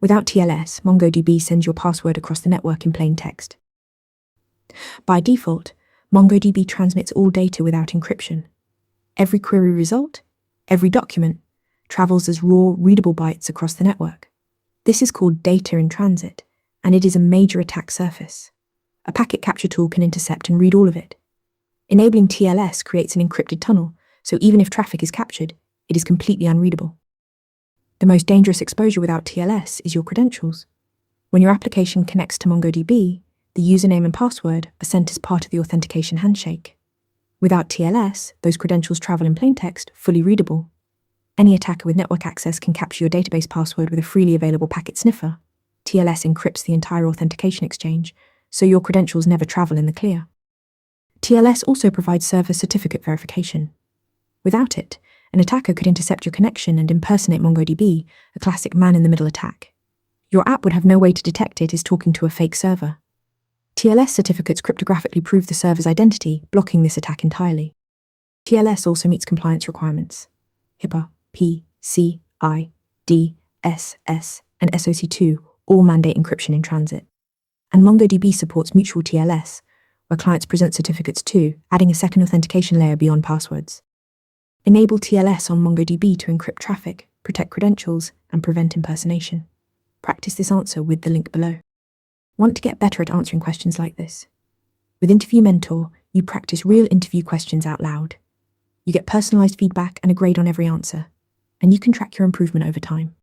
Without TLS, MongoDB sends your password across the network in plain text. By default, MongoDB transmits all data without encryption. Every query result, every document, travels as raw, readable bytes across the network. This is called data in transit, and it is a major attack surface. A packet capture tool can intercept and read all of it. Enabling TLS creates an encrypted tunnel, so even if traffic is captured, it is completely unreadable. The most dangerous exposure without TLS is your credentials. When your application connects to MongoDB, the username and password are sent as part of the authentication handshake. Without TLS, those credentials travel in plain text, fully readable. Any attacker with network access can capture your database password with a freely available packet sniffer. TLS encrypts the entire authentication exchange, so your credentials never travel in the clear. TLS also provides server certificate verification. Without it, an attacker could intercept your connection and impersonate MongoDB, a classic man-in-the-middle attack. Your app would have no way to detect it is talking to a fake server. TLS certificates cryptographically prove the server's identity, blocking this attack entirely. TLS also meets compliance requirements. HIPAA, PCI-DSS, and SOC2 all mandate encryption in transit. And MongoDB supports mutual TLS, where clients present certificates too, adding a second authentication layer beyond passwords. Enable TLS on MongoDB to encrypt traffic, protect credentials, and prevent impersonation. Practice this answer with the link below. Want to get better at answering questions like this? With Interview Mentor, you practice real interview questions out loud. You get personalized feedback and a grade on every answer, and you can track your improvement over time.